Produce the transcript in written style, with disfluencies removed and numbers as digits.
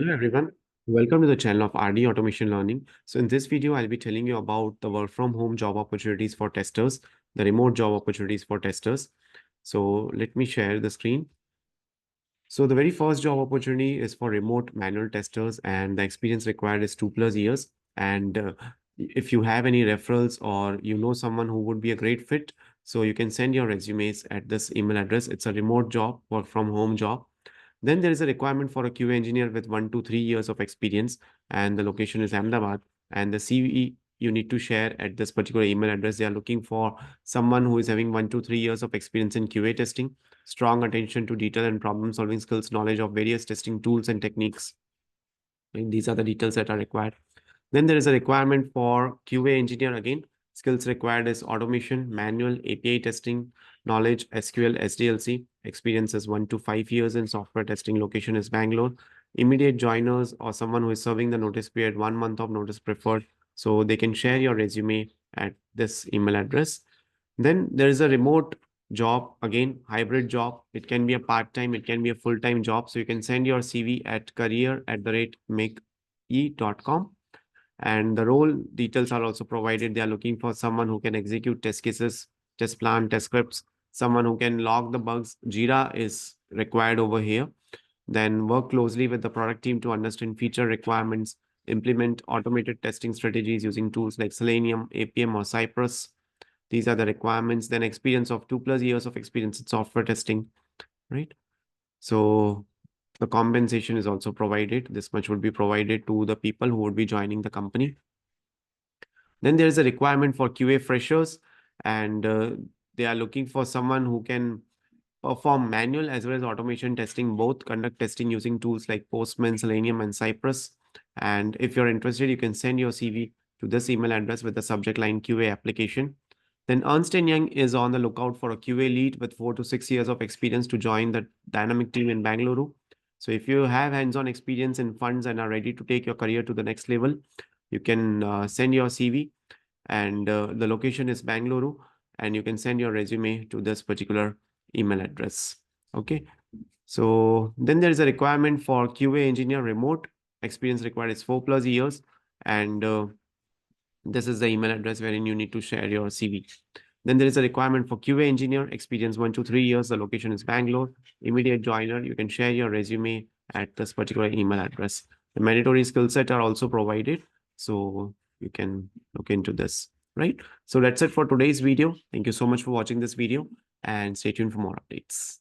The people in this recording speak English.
Hello everyone, welcome to the channel of RD Automation Learning. So in this video, I'll be telling you about the work from home job opportunities for testers, the remote job opportunities for testers. So let me share the screen. So the very first job opportunity is for remote manual testers, and the experience required is 2+ years. And if you have any referrals or you know someone who would be a great fit, so you can send your resumes at this email address. It's a remote job, work from home job. Then there is a requirement for a QA engineer with 1 to 3 years of experience, and the location is Ahmedabad. And the CV you need to share at this particular email address. They are looking for someone who is having 1 to 3 years of experience in QA testing, strong attention to detail and problem-solving skills, knowledge of various testing tools and techniques. And these are the details that are required. Then there is a requirement for QA engineer again. Skills required is automation, manual, API testing, knowledge, SQL, SDLC. Experience is 1 to 5 years in software testing. Location is Bangalore. Immediate joiners or someone who is serving the notice period, 1 month of notice preferred. So they can share your resume at this email address. Then there is a remote job, again, hybrid job. It can be a part-time, it can be a full-time job. So you can send your CV at career@makee.com. And the role details are also provided. They are looking for someone who can execute test cases, test plan, test scripts, someone who can log the bugs. Jira is required over here. Then work closely with the product team to understand feature requirements, implement automated testing strategies using tools like Selenium, APM, or Cypress. These are the requirements. Then experience of 2+ years of experience in software testing, right? So the compensation is also provided. This much would be provided to the people who would be joining the company. Then there is a requirement for QA freshers, and they are looking for someone who can perform manual as well as automation testing, both conduct testing using tools like Postman, Selenium, and Cypress. And if you're interested, you can send your CV to this email address with the subject line QA application. Then Ernst & Young is on the lookout for a QA lead with 4 to 6 years of experience to join the dynamic team in Bangalore. So if you have hands-on experience in funds and are ready to take your career to the next level, you can send your CV, and the location is Bangalore, and you can send your resume to this particular email address. Okay. So then there is a requirement for QA engineer remote. Experience required is 4+ years, and this is the email address wherein you need to share your CV. Then there is a requirement for QA engineer, experience 1 to 3 years. The location is Bangalore. Immediate joiner, you can share your resume at this particular email address. The mandatory skill set are also provided, so you can look into this, right? So that's it for today's video. Thank you so much for watching this video, and stay tuned for more updates.